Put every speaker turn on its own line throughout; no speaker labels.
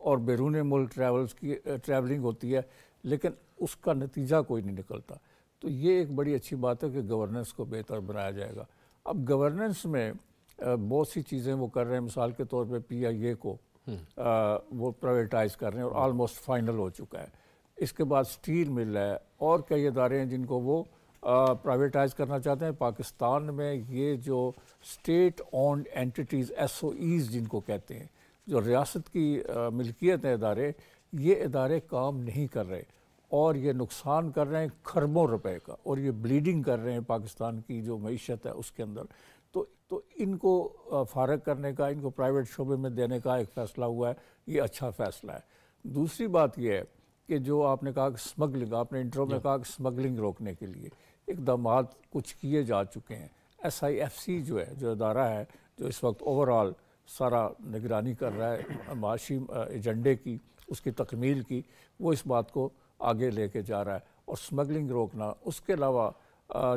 اور بیرون ملک ٹریولنگ ہوتی ہے، لیکن اس کا نتیجہ کوئی نہیں نکلتا. تو یہ ایک بڑی اچھی بات ہے کہ گورننس کو بہتر بنایا جائے گا. اب گورننس میں بہت سی چیزیں وہ کر رہے ہیں، مثال کے طور پہ پی آئی اے کو وہ پرائیویٹائز کر رہے ہیں اور آلموسٹ فائنل ہو چکا ہے. اس کے بعد سٹیل مل ہے اور کئی ادارے ہیں جن کو وہ پرائیویٹائز کرنا چاہتے ہیں. پاکستان میں یہ جو state owned entities S O Es جن کو کہتے ہیں، جو ریاست کی ملکیت ہیں ادارے، یہ ادارے کام نہیں کر رہے اور یہ نقصان کر رہے ہیں کھربوں روپے کا، اور یہ بلیڈنگ کر رہے ہیں پاکستان کی جو معیشت ہے اس کے اندر. تو ان کو فارغ کرنے کا، ان کو پرائیویٹ شعبے میں دینے کا ایک فیصلہ ہوا ہے، یہ اچھا فیصلہ ہے. دوسری بات یہ ہے کہ جو آپ نے کہا کہ سمگلنگ، آپ نے انٹرو میں کہا کہ سمگلنگ روکنے کے لیے اقدامات کچھ کیے جا چکے ہیں. ایس آئی ایف سی جو ہے، جو ادارہ ہے جو اس وقت اوورآل سارا نگرانی کر رہا ہے معاشی ایجنڈے کی، اس کی تکمیل کی، وہ اس بات کو آگے لے کے جا رہا ہے اور سمگلنگ روکنا. اس کے علاوہ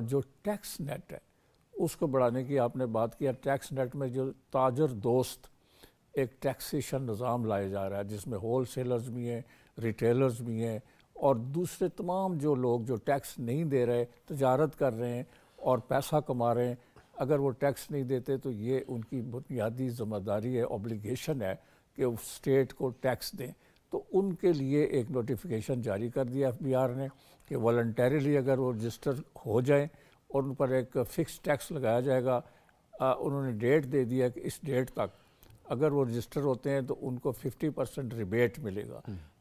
جو ٹیکس نیٹ ہے اس کو بڑھانے کی آپ نے بات کیا. ٹیکس نیٹ میں جو تاجر دوست ایک ٹیکسیشن نظام لایا جا رہا ہے جس میں ہول سیلرز بھی ہیں، ریٹیلرز بھی ہیں، اور دوسرے تمام جو لوگ جو ٹیکس نہیں دے رہے، تجارت کر رہے ہیں اور پیسہ کما رہے ہیں، اگر وہ ٹیکس نہیں دیتے تو یہ ان کی بنیادی ذمہ داری ہے، اوبلیگیشن ہے کہ وہ اسٹیٹ کو ٹیکس دیں. تو ان کے لیے ایک نوٹیفیکیشن جاری کر دیا ایف بی آر نے کہ والنٹیرلی اگر وہ رجسٹر ہو جائیں اور ان پر ایک فکس ٹیکس لگایا جائے گا. انہوں نے ڈیٹ دے دیا کہ اس ڈیٹ تک اگر وہ رجسٹر ہوتے ہیں تو ان کو 50% ریبیٹ ملے گا.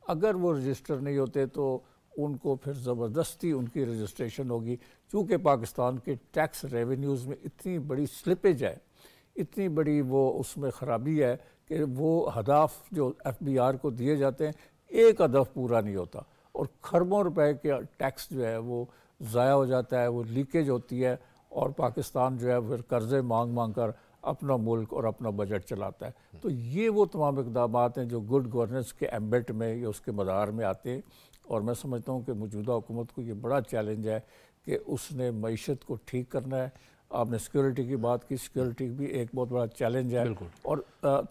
اگر وہ رجسٹر نہیں ہوتے تو ان کو پھر زبردستی ان کی رجسٹریشن ہوگی. چونکہ پاکستان کے ٹیکس ریونیوز میں اتنی بڑی سلپیج ہے، اتنی بڑی وہ اس میں خرابی ہے کہ وہ ہدف جو ایف بی آر کو دیے جاتے ہیں ایک ہدف پورا نہیں ہوتا، اور کھربوں روپے کے ٹیکس جو ہے وہ ضائع ہو جاتا ہے، وہ لیکیج ہوتی ہے، اور پاکستان جو ہے پھر قرضے مانگ مانگ کر اپنا ملک اور اپنا بجٹ چلاتا ہے. تو یہ وہ تمام اقدامات ہیں جو گڈ گورننس کے ایمبٹ میں یا اس کے مدار میں آتے ہیں. اور میں سمجھتا ہوں کہ موجودہ حکومت کو یہ بڑا چیلنج ہے کہ اس نے معیشت کو ٹھیک کرنا ہے. آپ نے سیکیورٹی کی بات کی، سیکیورٹی بھی ایک بہت بڑا چیلنج ہے، اور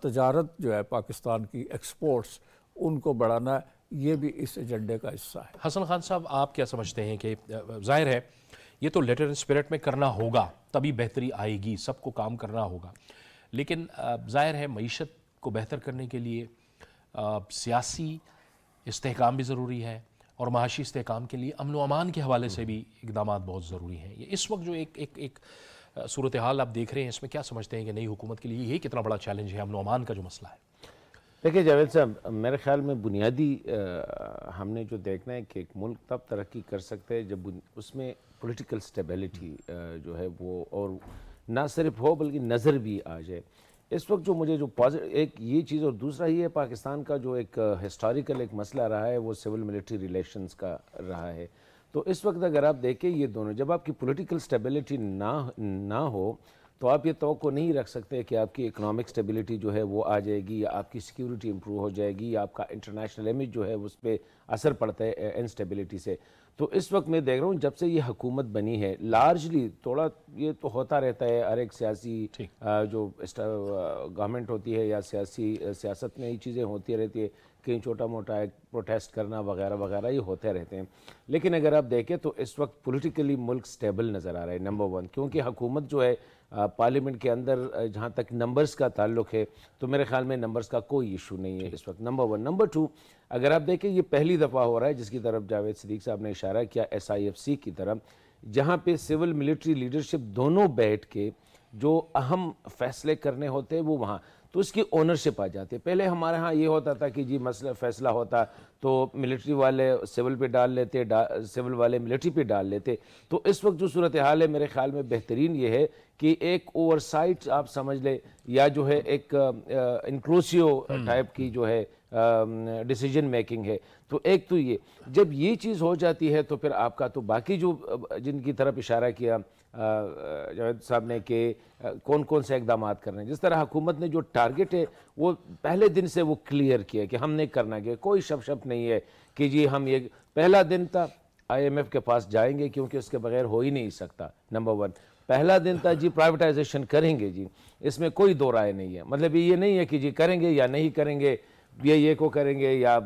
تجارت جو ہے پاکستان کی ایکسپورٹس ان کو بڑھانا، یہ بھی اس ایجنڈے کا حصہ ہے.
حسن خان صاحب، آپ کیا سمجھتے ہیں کہ ظاہر ہے یہ تو لیٹر اسپرٹ میں کرنا ہوگا تبھی بہتری آئے گی، سب کو کام کرنا ہوگا، لیکن ظاہر ہے معیشت کو بہتر کرنے کے لیے سیاسی استحکام بھی ضروری ہے، اور معاشی استحکام کے لیے امن و امان کے حوالے سے بھی اقدامات بہت ضروری ہیں. یہ اس وقت جو ایک صورتحال آپ دیکھ رہے ہیں، اس میں کیا سمجھتے ہیں کہ نئی حکومت کے لیے یہ کتنا بڑا چیلنج ہے امن و امان کا جو مسئلہ ہے؟
دیکھیں جاوید صاحب، میرے خیال میں بنیادی ہم نے جو دیکھنا ہے کہ ایک ملک تب ترقی کر سکتے ہیں جب اس میں پولیٹیکل سٹیبلٹی جو ہے وہ اور نہ صرف ہو بلکہ نظر بھی آ جائے. اس وقت جو مجھے جو ایک یہ چیز، اور دوسرا یہ ہے پاکستان کا جو ایک ہسٹوریکل ایک مسئلہ رہا ہے وہ سول ملٹری ریلیشنز کا رہا ہے. تو اس وقت اگر آپ دیکھیں یہ دونوں، جب آپ کی پولیٹیکل سٹیبلٹی نہ ہو تو آپ یہ توقع نہیں رکھ سکتے کہ آپ کی اکنامک سٹیبلٹی جو ہے وہ آ جائے گی، یا آپ کی سیکیورٹی امپروو ہو جائے گی، یا آپ کا انٹرنیشنل امیج جو ہے اس پہ اثر پڑتا ہے انسٹیبلٹی سے. تو اس وقت میں دیکھ رہا ہوں جب سے یہ حکومت بنی ہے لارجلی تھوڑا یہ تو ہوتا رہتا ہے، ہر ایک سیاسی جو گورنمنٹ ہوتی ہے یا سیاست میں یہ چیزیں ہوتی رہتی ہے، کہیں چھوٹا موٹا ایک پروٹیسٹ کرنا وغیرہ وغیرہ یہ ہوتے رہتے ہیں. لیکن اگر آپ دیکھیں تو اس وقت پولیٹیکلی ملک سٹیبل نظر آ رہا ہے، نمبر ون، کیونکہ حکومت جو ہے پارلیمنٹ کے اندر جہاں تک نمبرز کا تعلق ہے تو میرے خیال میں نمبرز کا کوئی ایشو نہیں ہے اس وقت، نمبر ون. نمبر ٹو، اگر آپ دیکھیں یہ پہلی دفعہ ہو رہا ہے جس کی طرف جاوید صدیق صاحب نے اشارہ کیا، ایس آئی ایف سی کی طرف، جہاں پہ سول ملٹری لیڈرشپ دونوں بیٹھ کے جو اہم فیصلے کرنے ہوتے ہیں وہ وہاں تو اس کی اونرشپ آ جاتی ہے. پہلے ہمارے ہاں یہ ہوتا تھا کہ جی مسئلہ فیصلہ ہوتا تو ملٹری والے سول پہ ڈال لیتے، سول والے ملٹری پہ ڈال لیتے. تو اس وقت جو صورتحال ہے میرے خیال میں بہترین یہ ہے کہ ایک اوور سائٹ آپ سمجھ لیں، یا جو ہے ایک انکلوسیو ٹائپ کی جو ہے ڈیسیجن میکنگ ہے. تو ایک تو یہ جب یہ چیز ہو جاتی ہے تو پھر آپ کا تو باقی جو جن کی طرف اشارہ کیا جاوید صاحب نے کہ کون کون سے اقدامات کرنے ہیں، جس طرح حکومت نے جو ٹارگٹ ہے وہ پہلے دن سے وہ کلیئر کیا کہ ہم نے کرنا ہے، کوئی شپ نہیں ہے کہ جی ہم یہ پہلا دن تھا آئی ایم ایف کے پاس جائیں گے کیونکہ اس کے بغیر ہو ہی نہیں سکتا، نمبر ون. پہلا دن تھا جی پرائیویٹائزیشن کریں گے، جی اس میں کوئی دو رائے نہیں ہے، مطلب یہ نہیں ہے کہ جی کریں گے یا نہیں کریں گے، BIA کو کریں گے یا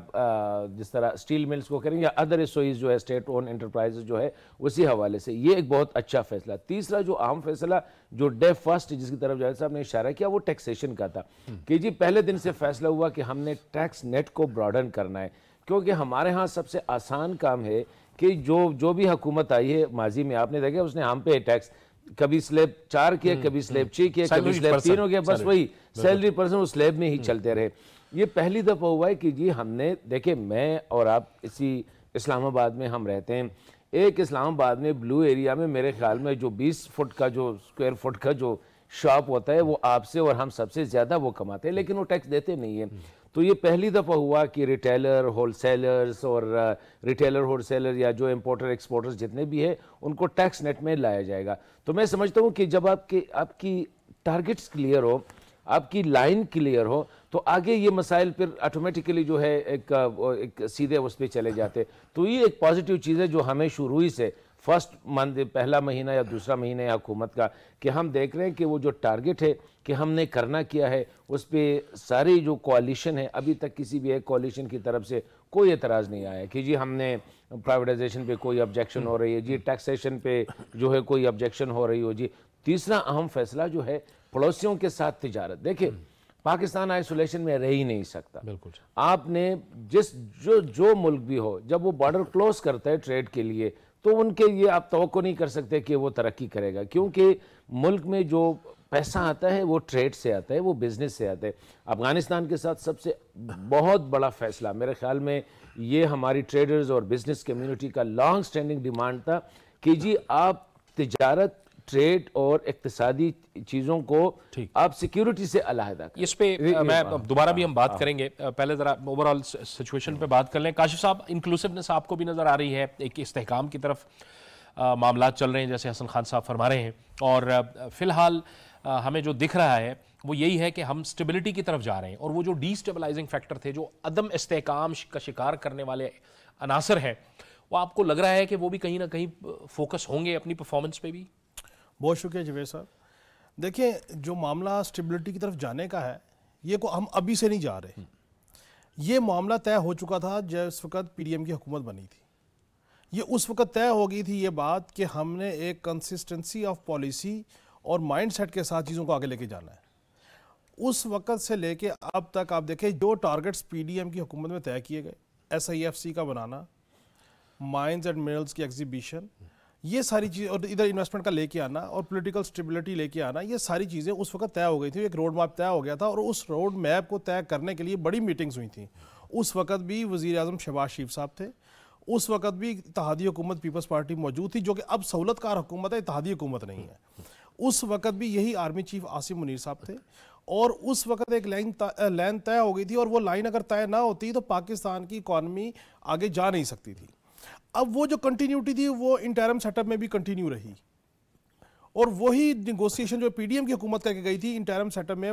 جس طرح اسٹیل ملز کو کریں گے یا ادر SOEs جو ہے اسٹیٹ اون انٹرپرائزز جو ہے اسی حوالے سے. یہ ایک بہت اچھا فیصلہ. تیسرا جو اہم فیصلہ جو ڈے فرسٹ جس کی طرف جاوید صاحب نے اشارہ کیا وہ ٹیکسیشن کا تھا کہ جی پہلے دن سے فیصلہ ہوا کہ ہم نے ٹیکس نیٹ کو براڈن کرنا ہے, کیونکہ ہمارے ہاں سب سے آسان کام ہے کہ جو بھی حکومت آئی ہے ماضی میں آپ نے دیکھا اس نے ہم پہ ٹیکس کبھی سلیب 4 کیا, کبھی سلیب 6 کیا, کبھی سلیب 3 ہو گیا, بس وہی سیلری پرسن وہ سلیب میں ہی چلتے رہے. یہ پہلی دفعہ ہوا ہے کہ جی ہم نے دیکھیں میں اور آپ اسی اسلام آباد میں ہم رہتے ہیں. ایک اسلام آباد میں بلو ایریا میں میرے خیال میں جو 20 فٹ کا جو اسکوائر فٹ کا جو شاپ ہوتا ہے وہ آپ سے اور ہم سب سے زیادہ وہ کماتے ہیں, لیکن وہ ٹیکس دیتے نہیں ہیں. تو یہ پہلی دفعہ ہوا کہ ریٹیلر ہول سیلرز اور ریٹیلر ہول سیلر یا جو امپورٹر ایکسپورٹرز جتنے بھی ہیں ان کو ٹیکس نیٹ میں لایا جائے گا. تو میں سمجھتا ہوں کہ جب آپ کی ٹارگٹس کلیئر ہو, آپ کی لائن کلیئر ہو, تو آگے یہ مسائل پھر آٹومیٹیکلی جو ہے ایک سیدھے اس پہ چلے جاتے. تو یہ ایک پازیٹیو چیز ہے جو ہمیں شروع ہی سے فرسٹ منتھ پہلا مہینہ یا دوسرا مہینہ ہے حکومت کا کہ ہم دیکھ رہے ہیں کہ وہ جو ٹارگٹ ہے کہ ہم نے کرنا کیا ہے اس پہ ساری جو کوalition ہے ابھی تک کسی بھی ایک کوalition کی طرف سے کوئی اعتراض نہیں آیا کہ جی ہم نے پرائیویٹائزیشن پہ کوئی آبجیکشن ہو رہی ہے, جی ٹیکسیشن پہ جو ہے کوئی آبجیکشن ہو رہی ہو. جی تیسرا اہم فیصلہ جو ہے پڑوسیوں کے ساتھ تجارت. دیکھیں پاکستان آئسولیشن میں رہ ہی نہیں سکتا.
بالکل
آپ نے جو ملک بھی ہو جب وہ بارڈر کلوز کرتا ہے ٹریڈ کے لیے تو ان کے یہ آپ توقع نہیں کر سکتے کہ وہ ترقی کرے گا, کیونکہ ملک میں جو پیسہ آتا ہے وہ ٹریڈ سے آتا ہے, وہ بزنس سے آتا ہے. افغانستان کے ساتھ سب سے بہت بڑا فیصلہ میرے خیال میں یہ ہماری ٹریڈرز اور بزنس کمیونٹی کا لانگ سٹینڈنگ ڈیمانڈ تھا کہ جی آپ تجارت, ٹریڈ اور اقتصادی چیزوں کو آپ سیکیورٹی سے علیحدہ کریں.
اس پہ میں دوبارہ بھی ہم بات کریں گے, پہلے ذرا اوورآل سچویشن پہ بات کر لیں. کاشف صاحب انکلوسیونیس آپ کو بھی نظر آ رہی ہے, ایک استحکام کی طرف معاملات چل رہے ہیں جیسے حسن خان صاحب فرما رہے ہیں, اور فی الحال ہمیں جو دکھ رہا ہے وہ یہی ہے کہ ہم سٹیبلٹی کی طرف جا رہے ہیں, اور وہ جو ڈی سٹیبلائزنگ فیکٹر تھے, جو عدم استحکام کا شکار کرنے والے عناصر ہیں, وہ آپ کو لگ رہا ہے کہ وہ بھی کہیں نہ کہیں فوکس ہوں گے اپنی پرفارمنس پہ بھی؟
بہت شکریہ جاوید صاحب. دیکھیں جو معاملہ اسٹیبلٹی کی طرف جانے کا ہے یہ کو ہم ابھی سے نہیں جا رہے, یہ معاملہ طے ہو چکا تھا جس وقت PDM کی حکومت بنی تھی. یہ اس وقت طے ہو گئی تھی یہ بات کہ ہم نے ایک کنسسٹنسی آف پالیسی اور مائنڈ سیٹ کے ساتھ چیزوں کو آگے لے کے جانا ہے. اس وقت سے لے کے اب تک آپ دیکھیں جو ٹارگٹس PDM کی حکومت میں طے کیے گئے, SIFC کا بنانا, مائنز اینڈ منرلز کی ایگزیبیشن, یہ ساری چیزیں, اور ادھر انویسٹمنٹ کا لے کے آنا اور پولیٹیکل سٹیبلٹی لے کے آنا, یہ ساری چیزیں اس وقت طے ہو گئی تھی. ایک روڈ میپ طے ہو گیا تھا, اور اس روڈ میپ کو طے کرنے کے لیے بڑی میٹنگز ہوئی تھیں. اس وقت بھی وزیر اعظم شہباز شریف صاحب تھے, اس وقت بھی اتحادی حکومت پیپلز پارٹی موجود تھی جو کہ اب سہولت کار حکومت ہے, اتحادی حکومت نہیں ہے. اس وقت بھی یہی آرمی چیف عاصم منیر صاحب تھے, اور اس وقت ایک لائن طے ہو گئی تھی, اور وہ لائن اگر طے نہ ہوتی تو پاکستان کی اکانومی آگے جا نہیں سکتی تھی. اب وہ جو کنٹینیوٹی تھی وہ انٹرم سیٹ اپ میں بھی کنٹینیو رہی, اور وہی نیگوسیشن جو PDM کی حکومت کر کے گئی تھی انٹرم سیٹ اپ میں,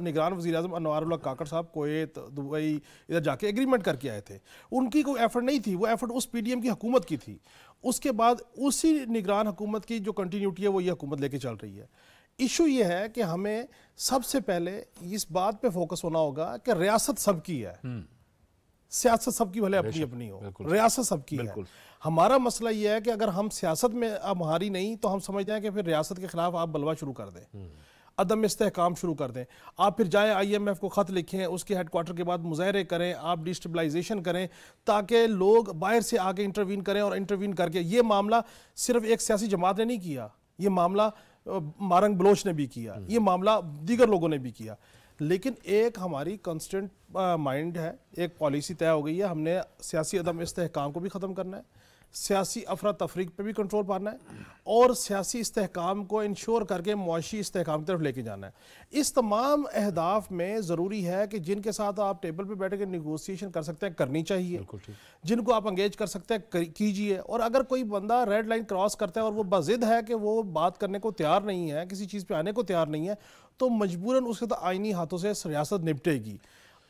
نگران وزیر اعظم انوار اللہ کاکڑ صاحب کویت, دبئی, ادھر جا کے ایگریمنٹ کر کے آئے تھے. ان کی کوئی ایفرٹ نہیں تھی, وہ ایفرٹ اس PDM کی حکومت کی تھی. اس کے بعد اسی نگران حکومت کی جو کنٹینیوٹی ہے وہ یہ حکومت لے کے چل رہی ہے. ایشو یہ ہے کہ ہمیں سب سے پہلے اس بات پہ فوکس ہونا ہوگا کہ ریاست سب کی ہے, سیاست سب کی بھلے اپنی اپنی ہو, ریاست سب کی ہے. ہمارا مسئلہ یہ ہے کہ اگر ہم سیاست میں اب ہماری نہیں تو ہم سمجھتے ہیں کہ پھر ریاست کے خلاف آپ بلوا شروع کر دیں, عدم استحکام شروع کر دیں. آپ پھر جائیں IMF کو خط لکھیں, اس کے ہیڈ کوارٹر کے بعد مظاہرے کریں, آپ ڈیسٹیبلائزیشن کریں تاکہ لوگ باہر سے آگے انٹروین کریں, اور انٹروین کر کے یہ معاملہ صرف ایک سیاسی جماعت نے نہیں کیا, یہ معاملہ مارنگ بلوچ نے بھی کیا, یہ معاملہ دیگر لوگوں نے بھی کیا. لیکن ایک ہماری کانسٹنٹ مائنڈ ہے, ایک پالیسی طے ہو گئی ہے, ہم نے سیاسی عدم استحکام کو بھی ختم کرنا ہے, سیاسی افراتفریق پہ بھی کنٹرول پانا ہے, اور سیاسی استحکام کو انشور کر کے معاشی استحکام کی طرف لے کے جانا ہے. اس تمام اہداف میں ضروری ہے کہ جن کے ساتھ آپ ٹیبل پہ بیٹھ کے نیگوسیشن کر سکتے ہیں کرنی چاہیے, جن کو آپ انگیج کر سکتے ہیں کیجئے. اور اگر کوئی بندہ ریڈ لائن کراس کرتا ہے اور وہ بضد ہے کہ وہ بات کرنے کو تیار نہیں ہے, کسی چیز پہ آنے کو تیار نہیں ہے, تو مجبوراً اس کے تو آئینی ہاتھوں سے ریاست نپٹے گی.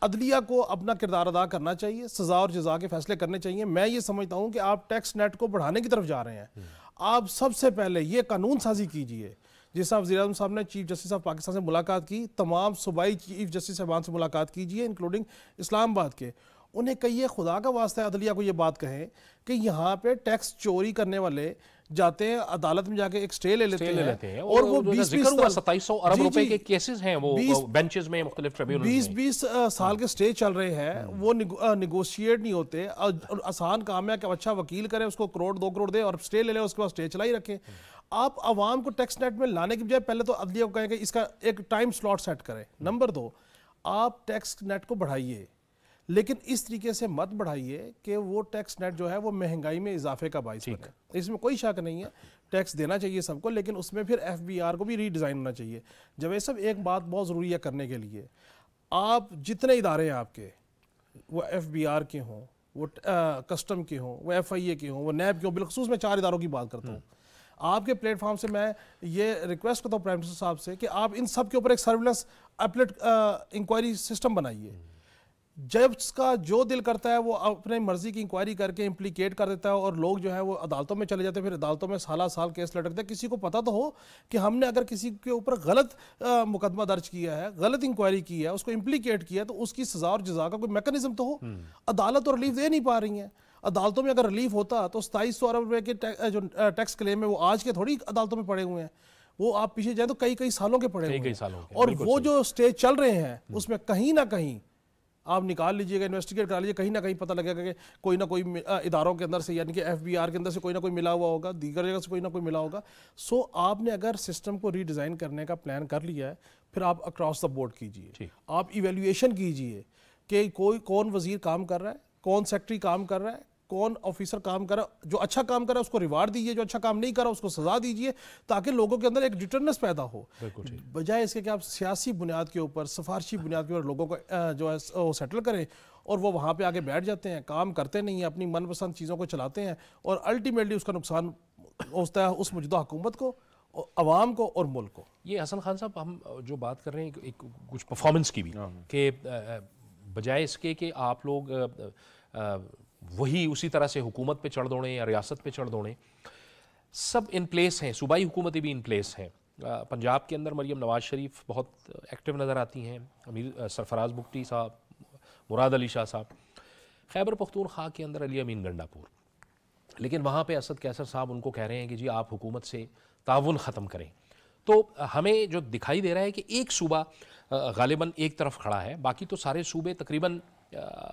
عدلیہ کو اپنا کردار ادا کرنا چاہیے, سزا اور جزا کے فیصلے کرنے چاہیے. میں یہ سمجھتا ہوں کہ آپ ٹیکس نیٹ کو بڑھانے کی طرف جا رہے ہیں, آپ سب سے پہلے یہ قانون سازی کیجئے جس طرح وزیر اعظم صاحب نے چیف جسٹس آف پاکستان سے ملاقات کی، تمام صوبائی چیف جسٹس صاحبان سے ملاقات کیجیے انکلوڈنگ اسلام آباد کے، انہیں کہیے خدا کا واسطہ ہے عدلیہ کو یہ بات کہیں کہ یہاں پہ ٹیکس چوری کرنے والے جاتے ہیں عدالت میں جا کے ایک سٹے لے لیتے ہیں اور وہ
2700 ارب روپے کے کیسز ہیں وہ بینچز میں مختلف ٹریبیونلز میں
20 سال کے سٹے چل رہے ہیں، وہ نیگوشیٹ نہیں ہوتے، آسان کام ہے کہ اچھا وکیل کرے، اس کو کروڑ 2 کروڑ دے اور سٹے لے لے، اس کے بعد سٹے چلا ہی رکھیں۔ آپ عوام کو ٹیکس نیٹ میں لانے کی بجائے پہلے تو عدلیہ کو کہیں کہ اس کا ایک ٹائم سلاٹ سیٹ کریں۔ نمبر 2، آپ ٹیکس نیٹ کو بڑھائیے، لیکن اس طریقے سے مت بڑھائیے کہ وہ ٹیکس نیٹ جو ہے وہ مہنگائی میں اضافے کا باعث بنے۔ اس میں کوئی شک نہیں ہے، ٹیکس دینا چاہیے سب کو، لیکن اس میں پھر ایف بی آر کو بھی ری ڈیزائن ہونا چاہیے۔ جاوید صاحب ایک بات بہت ضروری ہے کرنے کے لیے، آپ جتنے ادارے ہیں آپ کے، وہ ایف بی آر کے ہوں، وہ کسٹم کے ہوں، وہ ایف آئی اے کے ہوں، وہ نیب کے ہوں، بالخصوص میں 4 اداروں کی بات کرتا ہوں، آپ کے پلیٹ فارم سے میں یہ ریکویسٹ کرتا ہوں پرائم منسٹر صاحب سے کہ آپ ان سب کے اوپر ایک سرویلنس اپلیٹ انکوائری سسٹم بنائیے۔ جب اس کا جو دل کرتا ہے وہ اپنے مرضی کی انکوائری کر کے امپلیکیٹ کر دیتا ہے، اور لوگ جو ہے وہ عدالتوں میں چلے جاتے ہیں، پھر عدالتوں میں سالہ سال کیس لٹکتے ہیں۔ کسی کو پتہ تو ہو کہ ہم نے اگر کسی کے اوپر غلط مقدمہ درج کیا ہے، غلط انکوائری کی ہے، اس کو امپلیکیٹ کیا ہے، تو اس کی سزا اور جزا کا کوئی میکانزم تو ہو۔ عدالت تو ریلیف دے نہیں پا رہی ہیں۔ عدالتوں میں اگر ریلیف ہوتا تو 2700 ارب روپے کے جو ٹیکس کلیم ہے وہ آج کے تھوڑی عدالتوں میں پڑے ہوئے ہیں، وہ آپ پیچھے جائیں تو کئی سالوں کے پڑے ہوئے ہیں، اور وہ جو سٹیج چل رہے ہیں اس میں کہیں نہ کہیں آپ نکال لیجئے گا، انویسٹیگیٹ کرا لیجئے، کہیں نہ کہیں پتہ لگے گا کہ کوئی نہ کوئی اداروں کے اندر سے، یعنی کہ ایف بی آر کے اندر سے کوئی نہ کوئی ملا ہوا ہوگا، دیگر جگہ سے کوئی نہ کوئی ملا ہوگا۔ سو آپ نے اگر سسٹم کو ری ڈیزائن کرنے کا پلان کر لیا ہے، پھر آپ اکراس دا بورڈ کیجئے، آپ ایویلیویشن کیجئے کہ کون وزیر کام کر رہا ہے، کون سیکٹری کام کر رہا ہے، کون آفیسر کام کر رہا ہے، جو اچھا کام کر رہا ہے اس کو ریوارڈ دیجئے، جو اچھا کام نہیں کر رہا اس کو سزا دیجئے، تاکہ لوگوں کے اندر ایک ڈیٹرنس پیدا ہو، بجائے اس کے کہ آپ سیاسی بنیاد کے اوپر، سفارشی بنیاد کے اوپر لوگوں کو جو ہے وہ سیٹل کریں، اور وہ وہاں پہ آگے بیٹھ جاتے ہیں، کام کرتے نہیں ہیں، اپنی من پسند چیزوں کو چلاتے ہیں، اور الٹیمیٹلی اس کا نقصان ہوتا ہے اس موجودہ حکومت کو، عوام کو اور ملک کو۔
یہ حسن خان صاحب، ہم جو بات کر رہے ہیں کچھ پرفارمنس کی بھی، کہ بجائے اس کے کہ آپ لوگ وہی اسی طرح سے حکومت پہ چڑھ دوڑیں یا ریاست پہ چڑھ دوڑیں، سب ان پلیس ہیں، صوبائی حکومتیں بھی ان پلیس ہیں۔ پنجاب کے اندر مریم نواز شریف بہت ایکٹیو نظر آتی ہیں، امیر سرفراز بگٹی صاحب، مراد علی شاہ صاحب، خیبر پختونخوا کے اندر علی امین گنڈا پور، لیکن وہاں پہ اسد کیسر صاحب ان کو کہہ رہے ہیں کہ جی آپ حکومت سے تعاون ختم کریں۔ تو ہمیں جو دکھائی دے رہا ہے کہ ایک صوبہ غالباً ایک طرف کھڑا ہے، باقی تو سارے صوبے تقریباً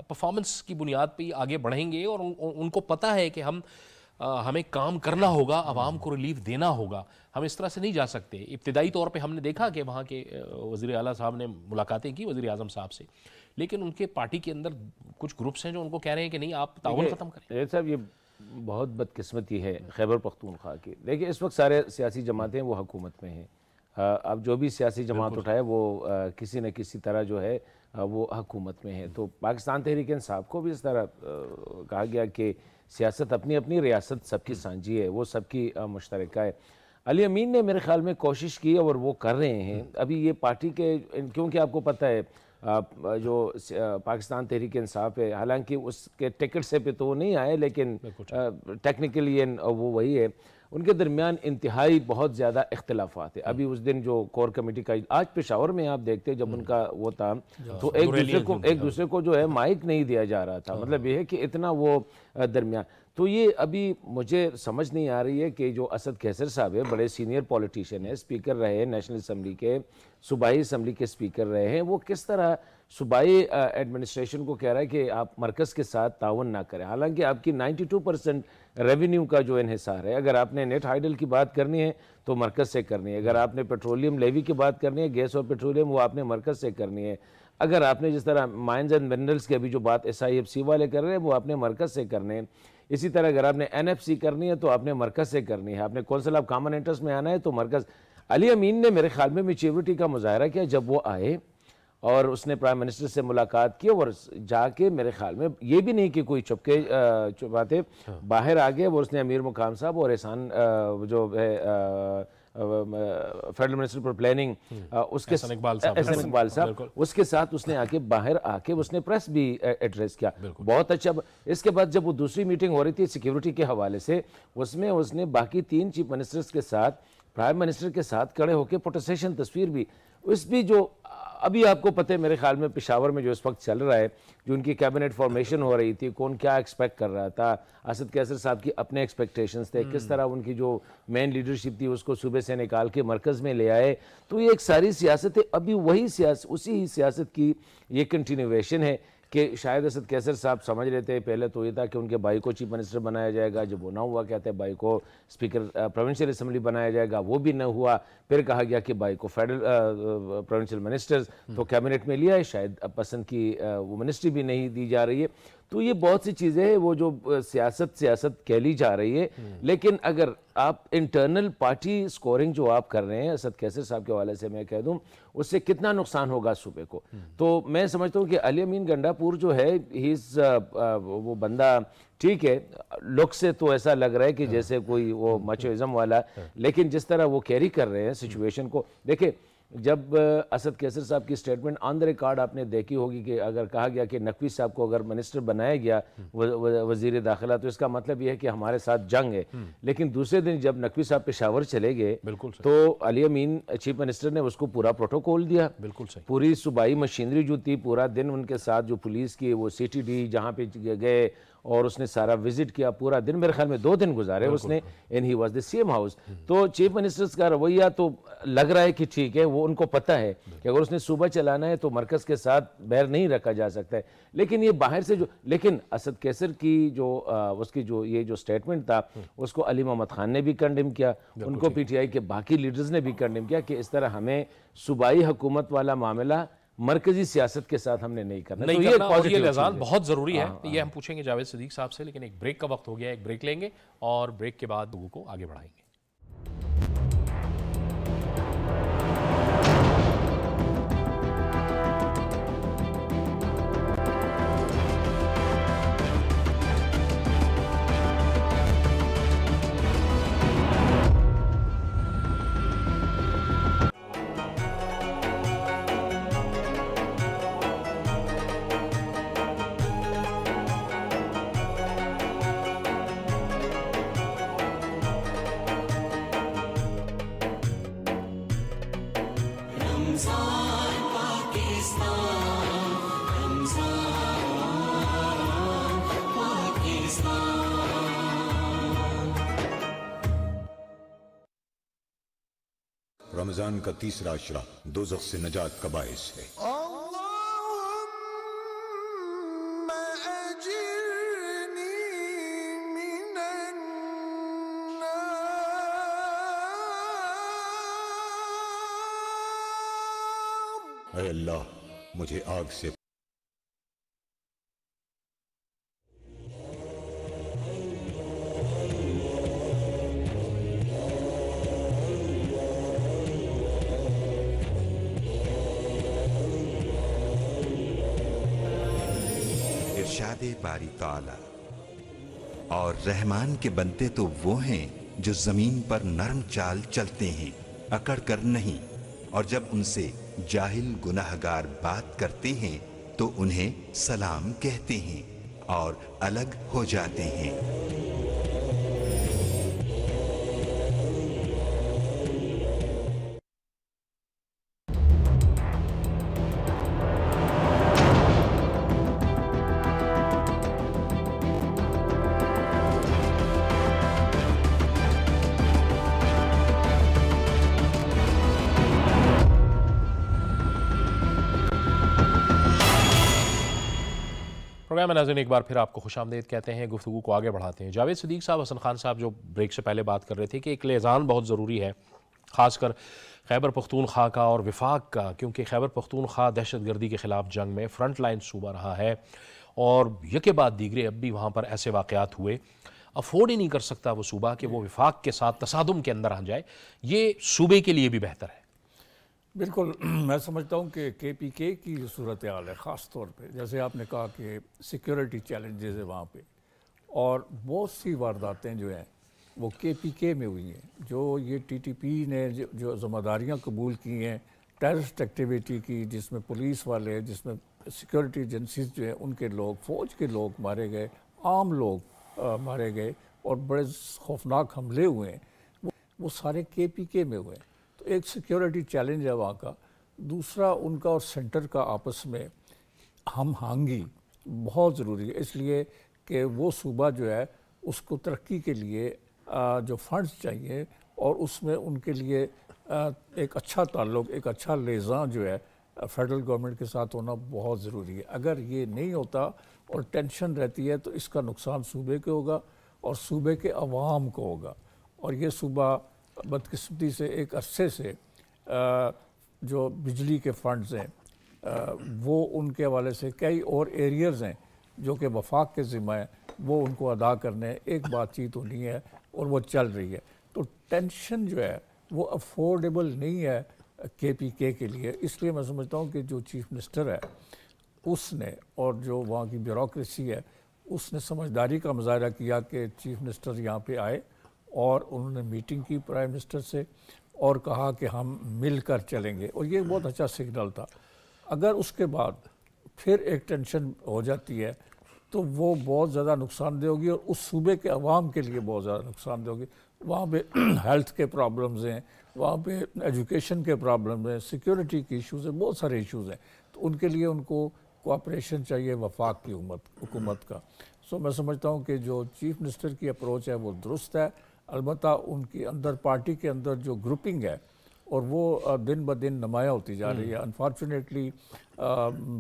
پرفارمنس کی بنیاد پہ آگے بڑھیں گے، اور ان کو پتہ ہے کہ ہمیں کام کرنا ہوگا، عوام کو ریلیف دینا ہوگا، ہم اس طرح سے نہیں جا سکتے۔ ابتدائی طور پہ ہم نے دیکھا کہ وہاں کے وزیر اعلیٰ صاحب نے ملاقاتیں کی وزیر اعظم صاحب سے، لیکن ان کے پارٹی کے اندر کچھ گروپس ہیں جو ان کو کہہ رہے ہیں کہ نہیں آپ تعاون ختم کریں۔
صاحب یہ بہت بدقسمتی ہے خیبر پختونخوا کی۔ دیکھیں اس وقت سارے سیاسی جماعتیں وہ حکومت میں ہیں، اب جو بھی سیاسی جماعت اٹھائے وہ کسی نہ کسی طرح جو ہے وہ حکومت میں ہے۔ تو پاکستان تحریک انصاف کو بھی اس طرح کہا گیا کہ سیاست اپنی اپنی، ریاست سب کی سانجھی ہے، وہ سب کی مشترکہ ہے۔ علی امین نے میرے خیال میں کوشش کی اور وہ کر رہے ہیں ابھی یہ پارٹی کے، کیونکہ آپ کو پتہ ہے جو پاکستان تحریک انصاف ہے، حالانکہ اس کے ٹکٹ سے پہ تو وہ نہیں آئے، لیکن ٹیکنیکلی وہ وہی ہے، ان کے درمیان انتہائی بہت زیادہ اختلافات ہیں۔ ابھی اس دن جو کور کمیٹی کا آج پشاور میں آپ دیکھتے جب ان کا وہ تھا تو ایک دوسرے کو جو ہے مائک نہیں دیا جا رہا تھا، مطلب یہ ہے کہ اتنا وہ درمیان۔ تو یہ ابھی مجھے سمجھ نہیں آ رہی ہے کہ جو اسد کیسر صاحب ہے، بڑے سینئر پولیٹیشین ہیں، اسپیکر رہے ہیں نیشنل اسمبلی کے، صوبائی اسمبلی کے اسپیکر رہے ہیں، وہ کس طرح صوبائی ایڈمنسٹریشن کو کہہ رہا ہے کہ آپ مرکز کے ساتھ تعاون نہ کریں، حالانکہ آپ کی 92% ریونیو کا جو انحصار ہے۔ اگر آپ نے نیٹ ہائیڈل کی بات کرنی ہے تو مرکز سے کرنی ہے، اگر آپ نے پیٹرولیم لیوی کی بات کرنی ہے، گیس اور پیٹرولیم، وہ آپ نے مرکز سے کرنی ہے، اگر آپ نے جس طرح مائنز اینڈ منرلز کی ابھی جو بات SIFC والے کر رہے ہیں وہ آپ نے مرکز سے کرنے ہیں، اسی طرح اگر آپ نے NFC کرنی ہے تو آپ نے مرکز سے کرنی ہے، آپ نے کونسل آف کامن انٹرسٹ میں آنا ہے تو مرکز۔ علی امین نے میرے خیال میں میچیورٹی کا مظاہرہ کیا جب وہ آئے اور اس نے پرائم منسٹر سے ملاقات کی، اور جا کے میرے خیال میں یہ بھی نہیں کہ کوئی چھپاتے باہر آ گئے، وہ اس نے امیر مقام صاحب اور احسان جو ہے فیڈرل منسٹر پر پلاننگ احسان اقبال صاحب، اس کے ساتھ اس نے آ کے باہر آ کے اس نے پریس بھی ایڈریس کیا، بہت اچھا۔ اس کے بعد جب وہ دوسری میٹنگ ہو رہی تھی سیکیورٹی کے حوالے سے، اس میں اس نے باقی 3 چیف منسٹرز کے ساتھ پرائم منسٹر کے ساتھ کھڑے ہو کے پروٹیسٹیشن تصویر بھی اس بھی جو ابھی آپ کو پتہ ہے میرے خیال میں پشاور میں جو اس وقت چل رہا ہے، جو ان کی کیبنٹ فارمیشن ہو رہی تھی، کون کیا ایکسپیکٹ کر رہا تھا، اسد کیسر صاحب کی اپنے ایکسپیکٹیشنز تھے، کس طرح ان کی جو مین لیڈرشپ تھی اس کو صوبے سے نکال کے مرکز میں لے آئے. تو یہ ایک ساری سیاست ہے، ابھی وہی اسی سیاست کی یہ کنٹینیویشن ہے کہ شاید اسد کیسر صاحب سمجھ رہے تھے پہلے تو یہ تھا کہ ان کے بھائی کو چیف منسٹر بنایا جائے گا، جب وہ نہ ہوا کہتے ہیں بھائی کو اسپیکر پروونشل اسمبلی بنایا جائے گا، وہ بھی نہ ہوا. پھر کہا گیا کہ بھائی کو فیڈرل پروونشل منسٹرز تو کیبنٹ میں لیا ہے، شاید اب پسند کی وہ منسٹری بھی نہیں دی جا رہی ہے. تو یہ بہت سی چیزیں ہیں وہ جو سیاست کہلی جا رہی ہے. لیکن اگر آپ انٹرنل پارٹی سکورنگ جو آپ کر رہے ہیں اسد کیسر صاحب کے حوالے سے میں کہہ دوں اس سے کتنا نقصان ہوگا صوبے کو. تو میں سمجھتا ہوں کہ علی امین گنڈا پور جو ہے وہ بندہ ٹھیک ہے، لک سے تو ایسا لگ رہا ہے کہ جیسے کوئی وہ مچوازم والا، لیکن جس طرح وہ کیری کر رہے ہیں سچویشن کو دیکھیں. جب اسد کیسر صاحب کی سٹیٹمنٹ آن دا ریکارڈ آپ نے دیکھی ہوگی کہ اگر کہا گیا کہ نقوی صاحب کو اگر منسٹر بنایا گیا وزیر داخلہ تو اس کا مطلب یہ ہے کہ ہمارے ساتھ جنگ ہے. لیکن دوسرے دن جب نقوی صاحب پشاور چلے گئے تو علی امین چیف منسٹر نے اس کو پورا پروٹوکول دیا. بالکل صحیح. پوری صوبائی مشینری جو تھی پورا دن ان کے ساتھ جو پولیس کی وہ سی ٹی ڈی جہاں پہ گئے اور اس نے سارا وزٹ کیا، پورا دن میرے خیال میں 2 دن گزارے اس نے، and he was the same house. تو چیف منسٹرز کا رویہ تو لگ رہا ہے کہ ٹھیک ہے، وہ ان کو پتہ ہے کہ اگر اس نے صوبہ چلانا ہے تو مرکز کے ساتھ بیر نہیں رکھا جا سکتا ہے. لیکن یہ باہر سے لیکن اسد کیسر کی اس کی یہ جو سٹیٹمنٹ تھا اس کو علی محمد خان نے بھی کنڈیم کیا، ان کو پی ٹی آئی کے باقی لیڈرز نے بھی کنڈیم کیا کہ اس طرح ہمیں صوبائی حکومت والا معاملہ مرکزی سیاست کے ساتھ ہم نے نہیں کرنا.
اور یہ لحاظ بہت ضروری ہے. یہ ہم پوچھیں گے جاوید صدیق صاحب سے، لیکن ایک بریک کا وقت ہو گیا ہے. ایک بریک لیں گے اور بریک کے بعد لوگوں کو آگے بڑھائیں گے.
رمضان کا تیسرا عشرہ دوزخ سے نجات کا باعث ہے. اے اللہ مجھے آگ سے
ارشاد باری تعالی. اور رحمان کے بندے تو وہ ہیں جو زمین پر نرم چال چلتے ہیں، اکڑ کر نہیں، اور جب ان سے جاہل گناہگار بات کرتے ہیں تو انہیں سلام کہتے ہیں اور الگ ہو جاتے ہیں.
پروگرام میں ناظرین ایک بار پھر آپ کو خوش آمدید کہتے ہیں. گفتگو کو آگے بڑھاتے ہیں. جاوید صدیق صاحب، حسن خان صاحب جو بریک سے پہلے بات کر رہے تھے کہ ایک لیزان بہت ضروری ہے، خاص کر خیبر پختونخوا کا اور وفاق کا، کیونکہ خیبر پختونخوا دہشت گردی کے خلاف جنگ میں فرنٹ لائن صوبہ رہا ہے اور یکے بعد دیگرے اب بھی وہاں پر ایسے واقعات ہوئے. افورڈ ہی نہیں کر سکتا وہ صوبہ کہ وہ وفاق کے ساتھ تصادم کے اندر آ جائے. یہ صوبے کے لیے بھی بہتر ہے.
بالکل. میں سمجھتا ہوں کہ کے پی کے کی جو صورتحال ہے، خاص طور پہ جیسے آپ نے کہا کہ سیکیورٹی چیلنجز ہے وہاں پہ، اور بہت سی وارداتیں جو ہیں وہ کے پی کے میں ہوئی ہیں. جو یہ ٹی ٹی پی نے جو ذمہ داریاں قبول کی ہیں ٹیررسٹ ایکٹیویٹی کی، جس میں پولیس والے، جس میں سیکیورٹی ایجنسیز جو ہیں ان کے لوگ، فوج کے لوگ مارے گئے، عام لوگ مارے گئے اور بڑے خوفناک حملے ہوئے ہیں. وہ سارے KPK میں ہوئے. تو ایک سیکیورٹی چیلنج ہے وہاں کا. دوسرا ان کا اور سینٹر کا آپس میں ہم آہنگی بہت ضروری ہے، اس لیے کہ وہ صوبہ جو ہے اس کو ترقی کے لیے جو فنڈز چاہیے اور اس میں ان کے لیے ایک اچھا تعلق، ایک اچھا لیزاں جو ہے فیڈرل گورنمنٹ کے ساتھ ہونا بہت ضروری ہے. اگر یہ نہیں ہوتا اور ٹینشن رہتی ہے تو اس کا نقصان صوبے کے ہوگا اور صوبے کے عوام کو ہوگا. اور یہ صوبہ بدقسمتی سے ایک عرصے سے جو بجلی کے فنڈز ہیں وہ ان کے حوالے سے کئی اور ایریاز ہیں جو کہ وفاق کے ذمہ ہیں، وہ ان کو ادا کرنے ایک بات چیت ہونی ہے اور وہ چل رہی ہے. تو ٹینشن جو ہے وہ افورڈیبل نہیں ہے KPK کے لیے. اس لیے میں سمجھتا ہوں کہ جو چیف منسٹر ہے اس نے اور جو وہاں کی بیوروکریسی ہے اس نے سمجھداری کا مظاہرہ کیا کہ چیف منسٹر یہاں پہ آئے اور انہوں نے میٹنگ کی پرائم منسٹر سے اور کہا کہ ہم مل کر چلیں گے، اور یہ بہت اچھا سگنل تھا. اگر اس کے بعد پھر ایک ٹینشن ہو جاتی ہے تو وہ بہت زیادہ نقصان دہ ہوگی اور اس صوبے کے عوام کے لیے بہت زیادہ نقصان دہ ہوگی. وہاں پہ ہیلتھ کے پرابلمز ہیں، وہاں پہ ایجوکیشن کے پرابلمز ہیں، سیکیورٹی کے ایشوز ہیں، بہت سارے ایشوز ہیں. تو ان کے لیے ان کو کوآپریشن چاہیے وفاق کی حکومت کا. سو میں سمجھتا ہوں کہ جو چیف منسٹر کی اپروچ ہے وہ درست ہے. البتہ ان کی اندر پارٹی کے اندر جو گروپنگ ہے اور وہ دن بدن نمایاں ہوتی جا رہی ہے. انفارچونیٹلی